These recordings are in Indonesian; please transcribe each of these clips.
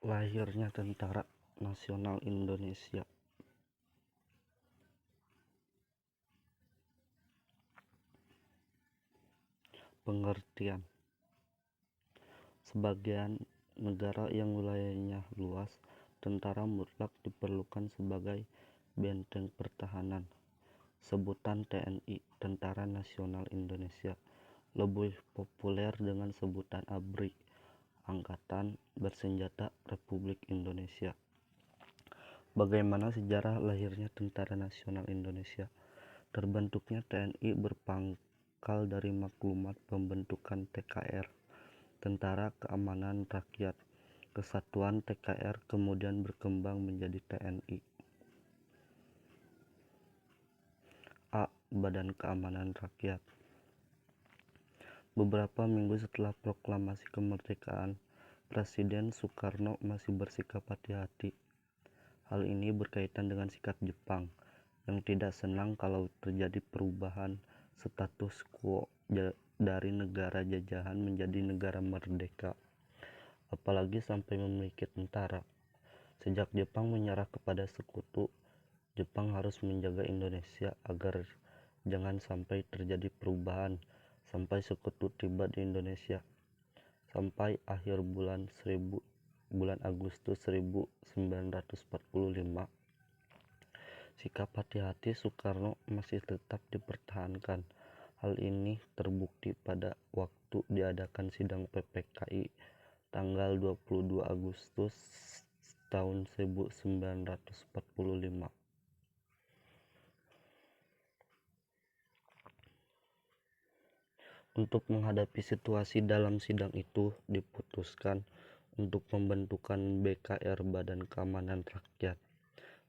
Lahirnya Tentara Nasional Indonesia. Pengertian: sebagian negara yang wilayahnya luas, tentara mutlak diperlukan sebagai benteng pertahanan. Sebutan TNI, Tentara Nasional Indonesia, lebih populer dengan sebutan ABRI, Angkatan Bersenjata Republik Indonesia. Bagaimana sejarah lahirnya Tentara Nasional Indonesia? Terbentuknya TNI berpangkal dari maklumat pembentukan TKR, Tentara Keamanan Rakyat. Kesatuan TKR kemudian berkembang menjadi TNI. A. Badan Keamanan Rakyat. Beberapa minggu setelah proklamasi kemerdekaan, Presiden Soekarno masih bersikap hati-hati. Hal ini berkaitan dengan sikap Jepang yang tidak senang kalau terjadi perubahan status quo dari negara jajahan menjadi negara merdeka, apalagi sampai memiliki tentara. Sejak Jepang menyerah kepada sekutu, Jepang harus menjaga Indonesia agar jangan sampai terjadi perubahan sampai sekutu tiba di Indonesia. Sampai akhir bulan Agustus 1945, sikap hati-hati Soekarno masih tetap dipertahankan. Hal ini terbukti pada waktu diadakan sidang PPKI tanggal 22 Agustus tahun 1945. Untuk menghadapi situasi dalam sidang itu, diputuskan untuk pembentukan BKR, Badan Keamanan Rakyat.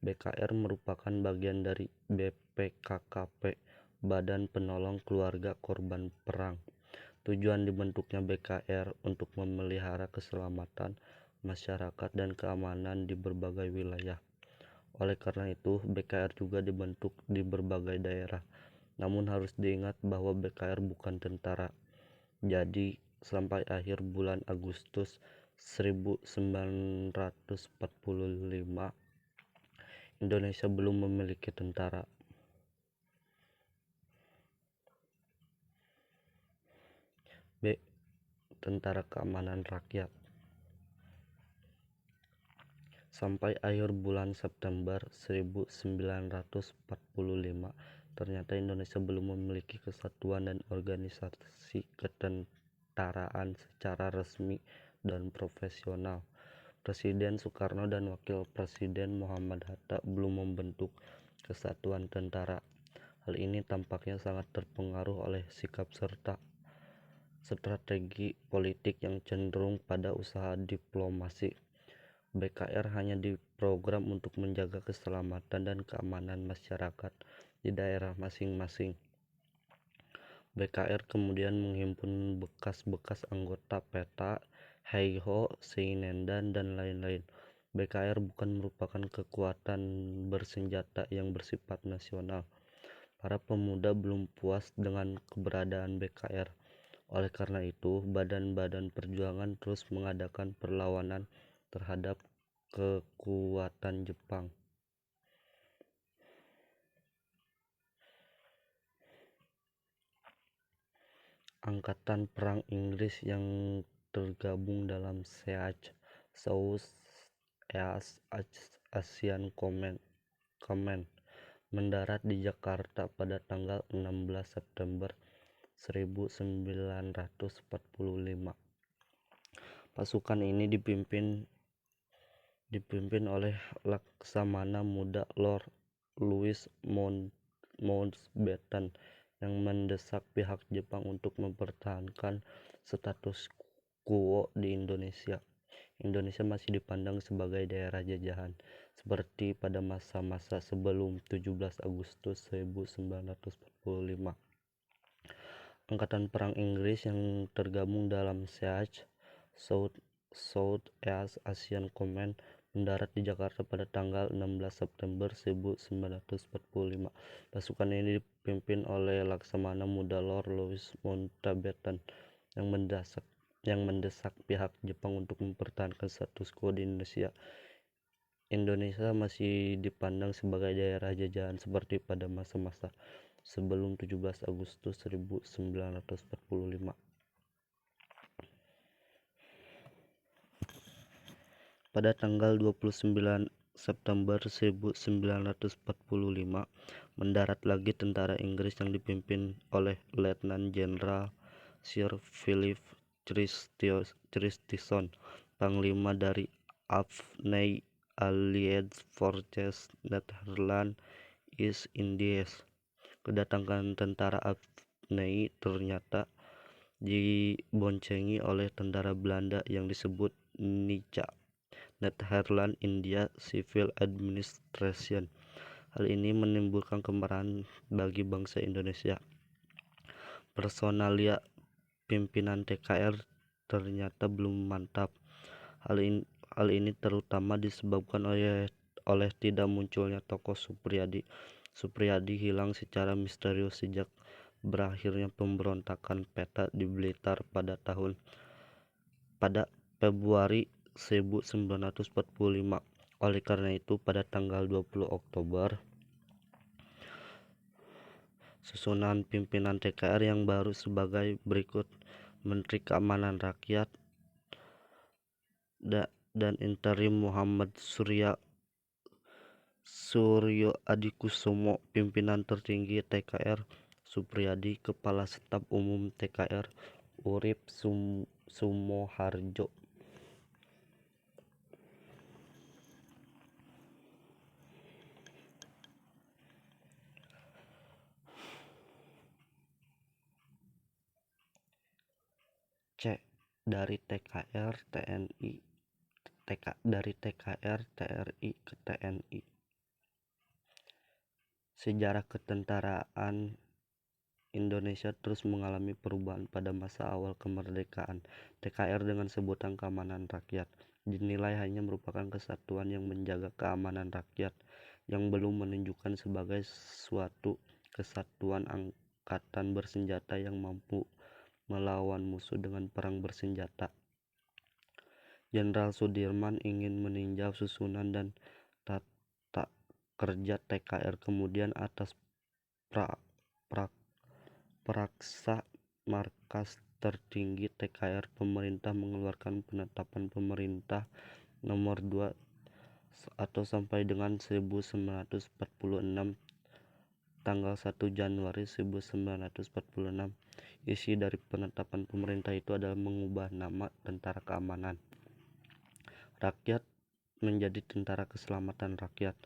BKR merupakan bagian dari BPKKP, Badan Penolong Keluarga Korban Perang. Tujuan dibentuknya BKR untuk memelihara keselamatan masyarakat dan keamanan di berbagai wilayah. Oleh karena itu, BKR juga dibentuk di berbagai daerah. Namun harus diingat bahwa BKR bukan tentara. Jadi, sampai akhir bulan Agustus 1945, Indonesia belum memiliki tentara. B. Tentara Keamanan Rakyat. Sampai akhir bulan September 1945, ternyata Indonesia belum memiliki kesatuan dan organisasi ketentaraan secara resmi dan profesional. Presiden Soekarno dan Wakil Presiden Muhammad Hatta belum membentuk kesatuan tentara. Hal ini tampaknya sangat terpengaruh oleh sikap serta strategi politik yang cenderung pada usaha diplomasi. BKR hanya diprogram untuk menjaga keselamatan dan keamanan masyarakat di daerah masing-masing. BKR kemudian menghimpun bekas-bekas anggota PETA, Heiho, Seinendan, dan lain-lain. BKR bukan merupakan kekuatan bersenjata yang bersifat nasional. Para pemuda belum puas dengan keberadaan BKR. Oleh karena itu, badan-badan perjuangan terus mengadakan perlawanan terhadap kekuatan Jepang. Angkatan Perang Inggris yang tergabung dalam SEAC, South East Asian Command, mendarat di Jakarta pada tanggal 16 September 1945. Pasukan ini dipimpin oleh Laksamana Muda Lord Louis Mountbatten yang mendesak pihak Jepang untuk mempertahankan status quo di Indonesia. Indonesia masih dipandang sebagai daerah jajahan seperti pada masa-masa sebelum 17 Agustus 1945. Angkatan Perang Inggris yang tergabung dalam SEAC, South East Asian Command, mendarat di Jakarta pada tanggal 16 September 1945. Pasukan ini dipimpin oleh Laksamana Muda Lord Louis Mountbatten yang yang mendesak pihak Jepang untuk mempertahankan status quo di Indonesia. Indonesia masih dipandang sebagai daerah jajahan seperti pada masa-masa sebelum 17 Agustus 1945. Pada tanggal 29 September 1945, mendarat lagi tentara Inggris yang dipimpin oleh Letnan Jenderal Sir Philip Christison, panglima dari Afghan Allied Forces Netherlands East Indies. Kedatangan tentara Afghan ternyata diboncengi oleh tentara Belanda yang disebut NICA, Netherlands India Civil Administration. Hal ini menimbulkan kemarahan bagi bangsa Indonesia. Personalia pimpinan TKR ternyata belum mantap. Hal ini terutama disebabkan oleh tidak munculnya tokoh Supriyadi. Supriyadi hilang secara misterius sejak berakhirnya pemberontakan Peta di Blitar pada Februari 1945. Oleh karena itu, pada tanggal 20 Oktober, susunan pimpinan TKR yang baru sebagai berikut: Menteri Keamanan Rakyat dan interim Muhammad Suryo Adikusumo, pimpinan tertinggi TKR Supriyadi, Kepala Staf Umum TKR Urip Sumoharjo. C. Dari TKR TRI ke TNI. Sejarah ketentaraan Indonesia terus mengalami perubahan. Pada masa awal kemerdekaan, TKR dengan sebutan Keamanan Rakyat dinilai hanya merupakan kesatuan yang menjaga keamanan rakyat, yang belum menunjukkan sebagai suatu kesatuan angkatan bersenjata yang mampu melawan musuh dengan perang bersenjata. Jenderal Sudirman ingin meninjau susunan dan tata kerja TKR. Kemudian atas praksa markas tertinggi TKR, pemerintah mengeluarkan penetapan Pemerintah Nomor 2 atau sampai dengan 1946, tanggal 1 Januari 1946. Isi dari penetapan pemerintah itu adalah mengubah nama Tentara Keamanan Rakyat menjadi Tentara Keselamatan Rakyat.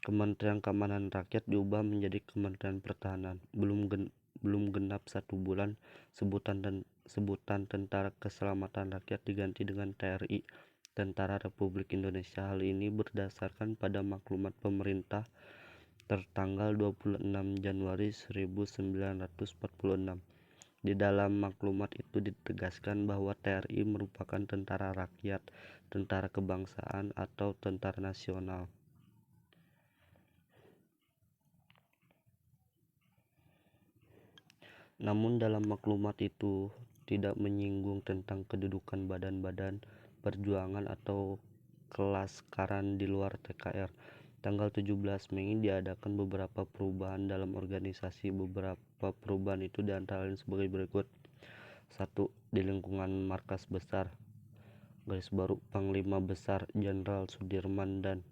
Kementerian Keamanan Rakyat diubah menjadi Kementerian Pertahanan. Belum genap 1 bulan, sebutan Tentara Keselamatan Rakyat diganti dengan TRI, Tentara Republik Indonesia. Hal ini berdasarkan pada maklumat pemerintah tertanggal 26 Januari 1946. Di dalam maklumat itu ditegaskan bahwa TRI merupakan tentara rakyat, tentara kebangsaan, atau tentara nasional. Namun dalam maklumat itu tidak menyinggung tentang kedudukan badan-badan perjuangan atau kelaskaran di luar TKR. Tanggal 17 Mei diadakan beberapa perubahan dalam organisasi. Beberapa perubahan itu diantara lain sebagai berikut. 1. Di lingkungan markas besar, garis baru Panglima Besar Jenderal Sudirman dan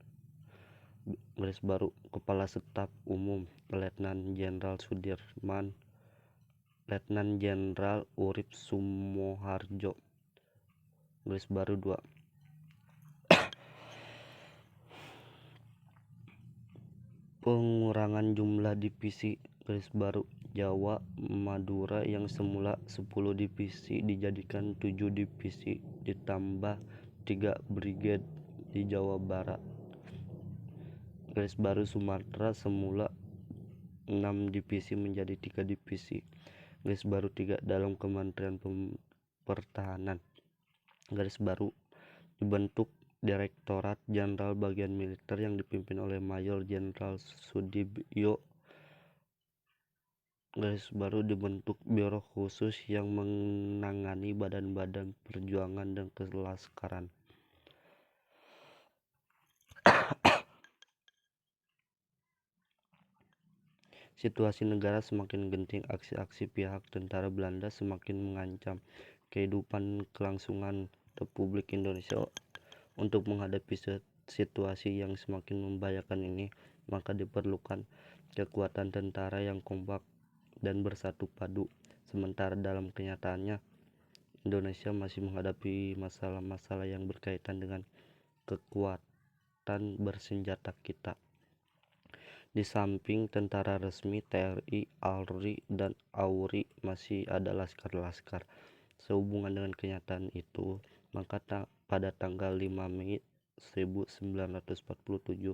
garis baru Kepala Staf Umum Letnan Jenderal Sudirman, Letnan Jenderal Urip Sumoharjo, garis baru 2. Pengurangan jumlah divisi, garis baru Jawa Madura, yang semula 10 divisi dijadikan 7 divisi ditambah 3 brigade di Jawa Barat. Garis baru Sumatera, semula 6 divisi menjadi 3 divisi. Garis baru 3 dalam Kementerian Pertahanan. Garis baru dibentuk Direktorat Jenderal Bagian Militer yang dipimpin oleh Mayor Jenderal Sudibyo baru dibentuk biro khusus yang menangani badan-badan perjuangan dan kelaskaran. Situasi negara semakin genting, aksi-aksi pihak tentara Belanda semakin mengancam kehidupan kelangsungan Republik Indonesia. Untuk menghadapi situasi yang semakin membahayakan ini, maka diperlukan kekuatan tentara yang kompak dan bersatu padu. Sementara dalam kenyataannya, Indonesia masih menghadapi masalah-masalah yang berkaitan dengan kekuatan bersenjata kita. Di samping tentara resmi TRI, ALRI, dan AURI, masih ada laskar-laskar. Sehubungan dengan kenyataan itu, maka pada tanggal 5 Mei 1947,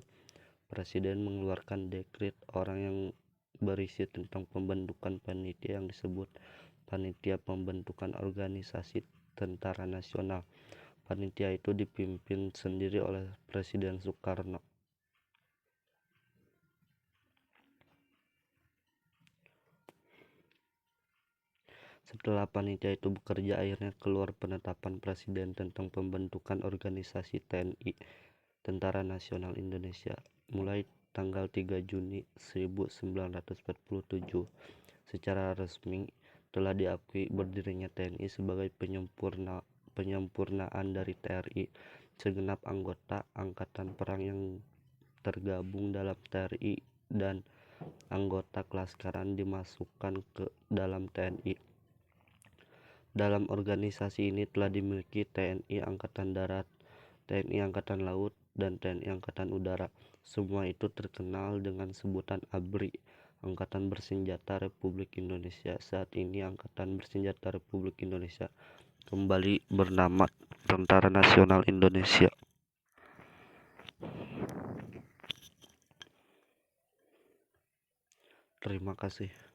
Presiden mengeluarkan dekret orang yang berisi tentang pembentukan panitia yang disebut Panitia Pembentukan Organisasi Tentara Nasional. Panitia itu dipimpin sendiri oleh Presiden Soekarno. Setelah panitia itu bekerja, akhirnya keluar penetapan Presiden tentang pembentukan organisasi TNI, Tentara Nasional Indonesia, mulai tanggal 3 Juni 1947. Secara resmi telah diakui berdirinya TNI sebagai penyempurnaan dari TRI. Segenap anggota angkatan perang yang tergabung dalam TRI dan anggota kelaskaran dimasukkan ke dalam TNI. Dalam organisasi ini telah dimiliki TNI Angkatan Darat, TNI Angkatan Laut, dan TNI Angkatan Udara. Semua itu terkenal dengan sebutan ABRI, Angkatan Bersenjata Republik Indonesia. Saat ini Angkatan Bersenjata Republik Indonesia kembali bernama Tentara Nasional Indonesia. Terima kasih.